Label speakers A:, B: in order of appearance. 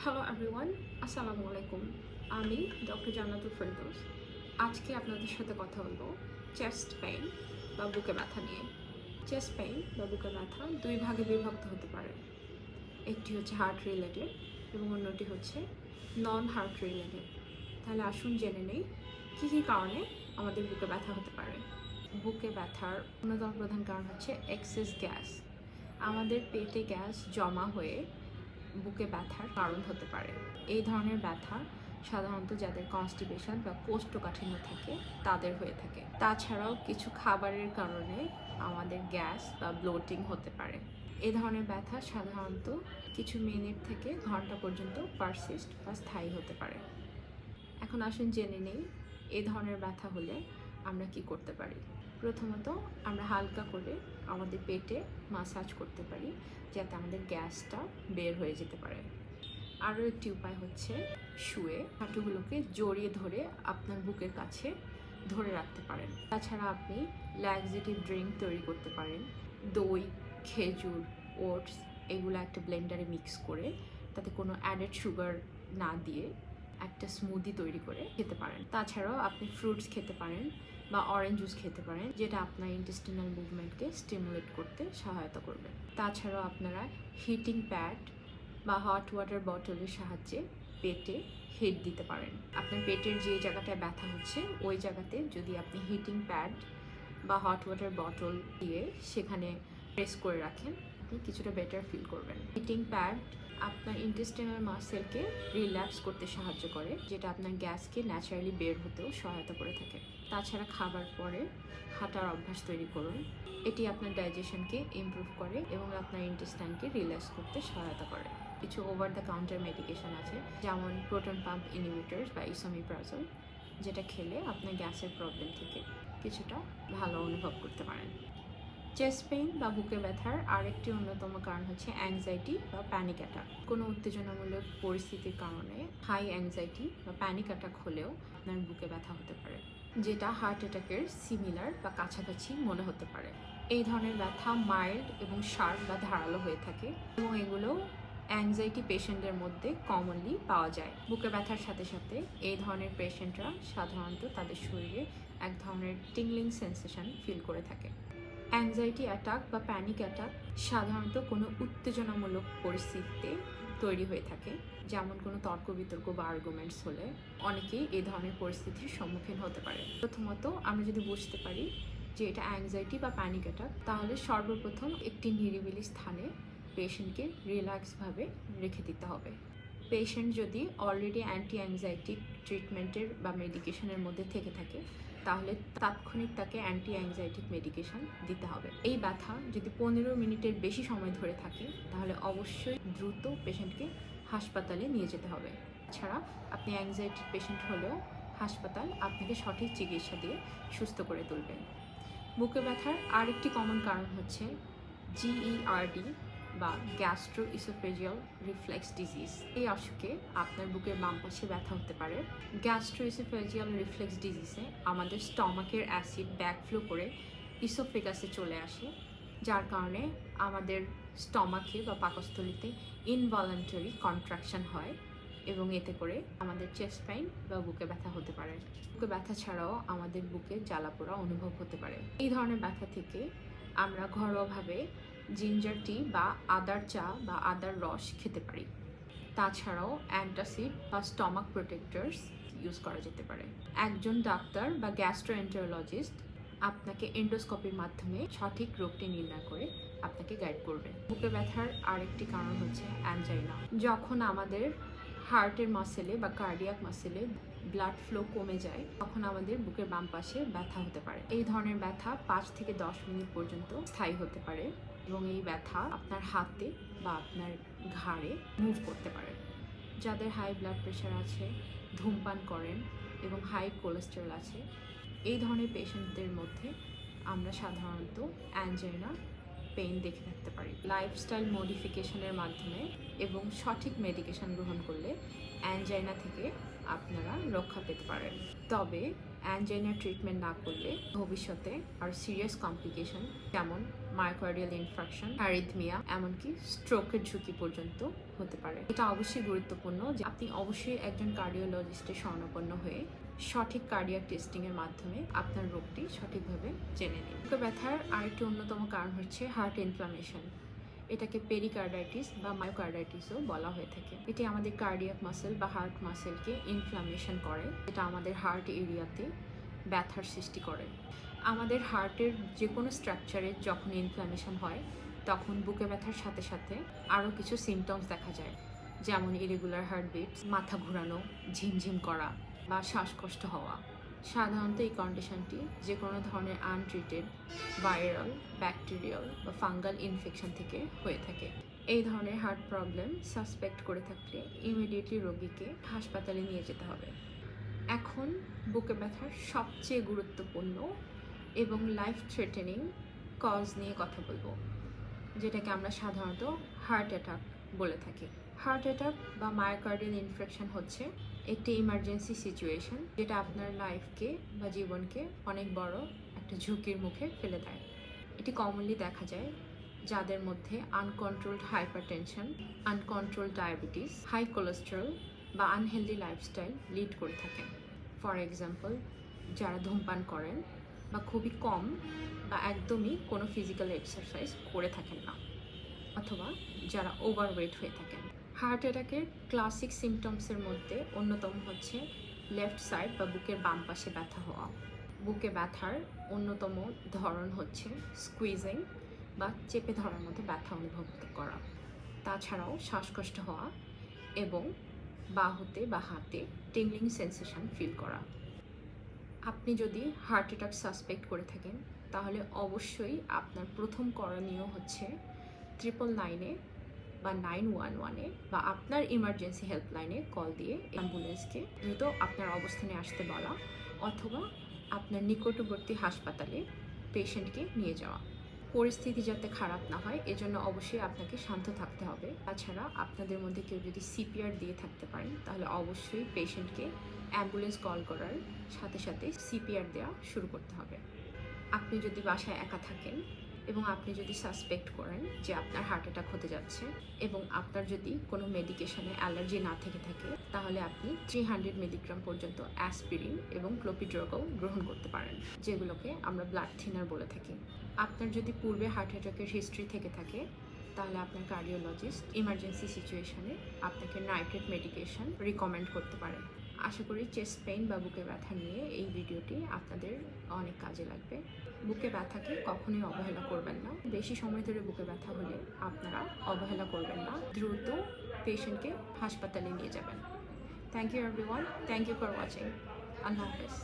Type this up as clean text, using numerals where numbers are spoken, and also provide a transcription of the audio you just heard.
A: Hello everyone, আসসালামু আলাইকুম। আমি ডক্টর জান্নাতুল ফেরদৌস। আজকে আপনাদের সাথে কথা বলবো চেস্ট পেইন বা বুকে ব্যথা নিয়ে। চেস্ট পেইন বা বুকে ব্যথা দুই ভাগে বিভক্ত হতে পারে। একটি হচ্ছে হার্ট রিলেটেড এবং অন্যটি হচ্ছে নন হার্ট রিলেটেড। তাহলে আসুন জেনে নেই কী কী কারণে আমাদের বুকে ব্যথা হতে পারে। বুকে ব্যথার অন্যতম প্রধান কারণ হচ্ছে এক্সেস গ্যাস। আমাদের পেটে গ্যাস জমা হয়ে বুকে ব্যথার কারণ হতে পারে। এই ধরনের ব্যথা সাধারণত যাদের কনস্টিপেশন বা কোষ্ঠকাঠিন্য থাকে তাদের হয়ে থাকে। তাছাড়াও কিছু খাবারের কারণে আমাদের গ্যাস বা ব্লোটিং হতে পারে। এই ধরনের ব্যথা সাধারণত কিছু মিনিট থেকে ঘন্টা পর্যন্ত পারসিস্ট বা স্থায়ী হতে পারে। এখন আসুন জেনে নেই এই ধরনের ব্যথা হলে আমরা কি করতে পারি। প্রথমত আমরা হালকা করে আমাদের পেটে মাসাজ করতে পারি যাতে আমাদের গ্যাসটা বের হয়ে যেতে পারে। আরও একটি উপায় হচ্ছে শুয়ে হাঁটুগুলোকে জড়িয়ে ধরে আপনার বুকের কাছে ধরে রাখতে পারেন। তাছাড়া আপনি ল্যাক্সেটিভ ড্রিঙ্ক তৈরি করতে পারেন। দই, খেজুর, ওটস এগুলো একটা ব্লেন্ডারে মিক্স করে তাতে কোনো অ্যাডেড সুগার না দিয়ে একটা স্মুদি তৈরি করে খেতে পারেন। তাছাড়াও আপনি ফ্রুটস খেতে পারেন বা অরেঞ্জ জুস খেতে পারেন, যেটা আপনার ইন্টেস্টিনাল মুভমেন্টকে স্টিমুলেট করতে সহায়তা করবে। তাছাড়াও আপনারা হিটিং প্যাড বা হট ওয়াটার বটলের সাহায্যে পেটে হিট দিতে পারেন। আপনার পেটের যে জায়গাটায় ব্যথা হচ্ছে ওই জায়গাতে যদি আপনি হিটিং প্যাড বা হট ওয়াটার বটল দিয়ে সেখানে প্রেস করে রাখেন, আপনি কিছুটা বেটার ফিল করবেন। হিটিং প্যাড আপনার ইন্টেস্টিনাল মাসেলকে রিল্যাক্স করতে সাহায্য করে, যেটা আপনার গ্যাসকে ন্যাচারালি বের হতেও সহায়তা করে থাকে। তাছাড়া খাবার পরে হাঁটার অভ্যাস তৈরি করুন। এটি আপনার ডাইজেশনকে ইমপ্রুভ করে এবং আপনার ইন্টেস্টাইনকে রিল্যাক্স করতে সহায়তা করে। কিছু ওভার দ্য কাউন্টার মেডিকেশন আছে, যেমন প্রোটন পাম্প ইনহিবিটরস বা ইসোমিপ্রাজল, যেটা খেলে আপনার গ্যাসের প্রবলেম থেকে কিছুটা ভালো অনুভব করতে পারেন। চেস্ট পেইন বা বুকে ব্যথার আরেকটি অন্যতম কারণ হচ্ছে অ্যাংজাইটি বা প্যানিক অ্যাটাক। কোনো উত্তেজনামূলক পরিস্থিতির কারণে হাই অ্যাংজাইটি বা প্যানিক অ্যাটাক হলেও আপনার বুকে ব্যথা হতে পারে, যেটা হার্ট অ্যাটাকের সিমিলার বা কাছাকাছি মনে হতে পারে। এই ধরনের ব্যথা মাইল্ড এবং শার্প বা ধারালো হয়ে থাকে এবং এগুলো অ্যাংজাইটি পেশেন্টদের মধ্যে কমনলি পাওয়া যায়। বুকে ব্যথার সাথে সাথে এই ধরনের পেশেন্টরা সাধারণত তাদের শরীরে এক ধরনের টিংলিং সেন্সেশন ফিল করে থাকে। অ্যাংজাইটি অ্যাটাক বা প্যানিক অ্যাটাক সাধারণত কোনো উত্তেজনামূলক পরিস্থিতিতে তৈরি হয়ে থাকে, যেমন কোনো তর্ক বিতর্ক বা আর্গুমেন্টস হলে অনেকেই এই ধরনের পরিস্থিতির সম্মুখীন হতে পারে। প্রথমত আমরা যদি বুঝতে পারি যে এটা অ্যাংজাইটি বা প্যানিক অ্যাটাক, তাহলে সর্বপ্রথম একটি নিরিবিলি স্থানে পেশেন্টকে রিল্যাক্সভাবে রেখে দিতে হবে। পেশেন্ট যদি অলরেডি অ্যান্টি অ্যাংজাইটি ট্রিটমেন্টের বা মেডিকেশনের মধ্যে থেকে থাকে তাহলে তাৎক্ষণিক তাকে অ্যান্টি অ্যাংজাইটিক মেডিকেশন দিতে হবে। এই ব্যথা যদি 15 মিনিটের বেশি সময় ধরে থাকে তাহলে অবশ্যই দ্রুত পেশেন্টকে হাসপাতালে নিয়ে যেতে হবে। এছাড়া আপনি অ্যাংজাইটিক পেশেন্ট হলেও হাসপাতাল আপনাকে সঠিক চিকিৎসা দিয়ে সুস্থ করে তুলবে। বুকে ব্যথার আরেকটি কমন কারণ হচ্ছে জিইআরডি বা গ্যাস্ট্রো ইসোফেজিয়াল রিফ্লেক্স ডিজিজ। এই অসুখে আপনার বুকের বাম পাশে ব্যথা হতে পারে। গ্যাস্ট্রো ইসোফেজিয়াল রিফ্লেক্স ডিজিজে আমাদের স্টমাকের অ্যাসিড ব্যাকফ্লো করে ইসোফেগাসে চলে আসে, যার কারণে আমাদের স্টমাকে বা পাকস্থলীতে ইনভলান্টারি কন্ট্রাকশন হয় এবং এতে করে আমাদের চেস্ট পেইন বা বুকে ব্যথা হতে পারে। বুকে ব্যথা ছাড়াও আমাদের বুকে জ্বালাপোড়া অনুভব হতে পারে। এই ধরনের ব্যথা থেকে আমরা ঘরোয়াভাবে জিঞ্জার টি বা আদার চা বা আদার রস খেতে পারি। তাছাড়াও অ্যান্টাসিড বা স্টমাক প্রোটেক্টরস ইউজ করা যেতে পারে। একজন ডাক্তার বা গ্যাস্ট্রোএন্টারোলজিস্ট আপনাকে এন্ডোস্কোপির মাধ্যমে সঠিক রোগটি নির্ণয় করে আপনাকে গাইড করবে। বুকে ব্যথার আরেকটি কারণ হচ্ছে অ্যানজাইনা। যখন আমাদের হার্টের মাসেলে বা কার্ডিয়াক মাসেলে ব্লাড ফ্লো কমে যায় তখন আমাদের বুকের বাম পাশে ব্যথা হতে পারে। এই ধরনের ব্যথা 5 থেকে 10 মিনিট পর্যন্ত স্থায়ী হতে পারে এবং এই ব্যথা আপনার হাতে বা আপনার ঘাড়ে মুভ করতে পারে। যাদের হাই ব্লাড প্রেশার আছে, ধূমপান করেন এবং হাই কোলেস্টেরল আছে, এই ধরনের পেশেন্টদের মধ্যে আমরা সাধারণত অ্যানজাইনা পেইন দেখে থাকতে পারি। লাইফস্টাইল মডিফিকেশনের মাধ্যমে এবং সঠিক মেডিকেশন গ্রহণ করলে অ্যানজাইনা থেকে আপনারা রক্ষা পেতে পারেন। তবে অ্যানজাইনা ট্রিটমেন্ট না করলে ভবিষ্যতে আর সিরিয়াস কমপ্লিকেশন যেমন মায়োকার্ডিয়াল ইনফ্রাকশন, অ্যারিথমিয়া, এমনকি স্ট্রোকের ঝুঁকি পর্যন্ত হতে পারে। এটা অবশ্যই গুরুত্বপূর্ণ যে আপনি অবশ্যই একজন কার্ডিওলজিস্টের শরণাপন্ন হয়ে সঠিক কার্ডিয়াক টেস্টিংয়ের মাধ্যমে আপনার রোগটি সঠিকভাবে জেনে নিন। বুকে ব্যথার আরেকটি অন্যতম কারণ হচ্ছে হার্ট ইনফ্লামেশন। এটাকে পেরিকার্ডাইটিস বা মায়োকার্ডাইটিসও বলা হয়ে থাকে। এটি আমাদের কার্ডিয়াক মাসেল বা হার্ট মাসেলকে ইনফ্লামেশন করে, যেটা আমাদের হার্ট এরিয়াতে ব্যথার সৃষ্টি করে। আমাদের হার্টের যে কোনো স্ট্রাকচারে যখন ইনফ্লামেশন হয় তখন বুকে ব্যথার সাথে সাথে আরও কিছু সিমটমস দেখা যায়, যেমন ইরেগুলার হার্টবিট, মাথা ঘোরানো, ঝিমঝিম করা বা শ্বাসকষ্ট হওয়া। সাধারণত এই কন্ডিশনটি যে কোনো ধরনের আনট্রিটেড ভাইরাল, ব্যাকটেরিয়াল বা ফাঙ্গাল ইনফেকশন থেকে হয়ে থাকে। এই ধরনের হার্ট প্রবলেম সাসপেক্ট করে থাকলে ইমিডিয়েটলি রোগীকে হাসপাতালে নিয়ে যেতে হবে। এখন বুকে ব্যথার সবচেয়ে গুরুত্বপূর্ণ এবং লাইফ থ্রেটেনিং কজ নিয়ে কথা বলবো, যেটাকে আমরা সাধারণত হার্ট অ্যাটাক বলে থাকি। হার্ট অ্যাটাক বা মায়োকার্ডিয়াল ইনফেকশন হচ্ছে একটি ইমার্জেন্সি সিচুয়েশন যেটা আপনার লাইফকে বা জীবনকে অনেক বড় একটা ঝুঁকির মুখে ফেলে দেয়। এটি কমনলি দেখা যায় যাদের মধ্যে uncontrolled hypertension, uncontrolled diabetes, high cholesterol বা আনহেলদি লাইফস্টাইল লিড করে থাকেন। ফর এক্সাম্পল, যারা ধূমপান করেন বা খুবই কম বা একদমই কোনো ফিজিক্যাল এক্সারসাইজ করে থাকেন না, অথবা যারা ওভারওয়েট হয়ে থাকেন। হার্ট অ্যাটাকের ক্লাসিক সিমটমসের মধ্যে অন্যতম হচ্ছে লেফট সাইড বা বুকের বাম পাশে ব্যথা হওয়া। বুকে ব্যথার অন্যতম ধরন হচ্ছে স্কুইজিং বা চেপে ধরার মতো ব্যথা অনুভব করা। তাছাড়াও শ্বাসকষ্ট হওয়া এবং বাহুতে বা হাতে টিংলিং সেন্সেশন ফিল করা। আপনি যদি হার্ট অ্যাটাক সাসপেক্ট করে থাকেন তাহলে অবশ্যই আপনার প্রথম করণীয় হচ্ছে 999-এ বা 911-এ বা আপনার ইমার্জেন্সি হেল্পলাইনে কল দিয়ে অ্যাম্বুলেন্সকে দ্রুত আপনার অবস্থানে আসতে বলা, অথবা আপনার নিকটবর্তী হাসপাতালে পেশেন্টকে নিয়ে যাওয়া। পরিস্থিতি যাতে খারাপ না হয় এজন্য অবশ্যই আপনাকে শান্ত থাকতে হবে। তাছাড়া আপনাদের মধ্যে কেউ যদি সিপিআর দিয়ে থাকতে পারেন তাহলে অবশ্যই পেশেন্টকে অ্যাম্বুলেন্স কল করার সাথে সাথে সিপিআর দেওয়া শুরু করতে হবে। আপনি যদি বাসায় একা থাকেন এবং আপনি যদি সাসপেক্ট করেন যে আপনার হার্ট অ্যাটাক হতে যাচ্ছে এবং আপনার যদি কোনো মেডিকেশনে অ্যালার্জি না থেকে থাকে, তাহলে আপনি 300 মিলিগ্রাম পর্যন্ত অ্যাসপিরিন এবং ক্লোপিড্রাগল গ্রহণ করতে পারেন, যেগুলোকে আমরা ব্লাড থিনার বলে থাকি। আপনার যদি পূর্বে হার্ট অ্যাটাকের হিস্ট্রি থেকে থাকে তাহলে আপনার কার্ডিওলজিস্ট ইমার্জেন্সি সিচুয়েশনে আপনাকে নাইট্রেট মেডিকেশন রিকমেন্ড করতে পারেন। আশা করি চেস্ট পেইন বা বুকে ব্যথা নিয়ে এই ভিডিওটি আপনাদের অনেক কাজে লাগবে। বুকে ব্যথাকে কখনোই অবহেলা করবেন না। বেশি সময় ধরে বুকে ব্যথা হলে আপনারা অবহেলা করবেন না, দ্রুত পেশেন্টকে হাসপাতালে নিয়ে যাবেন। Thank you everyone, thank you for watching. আল্লাহ হাফেজ।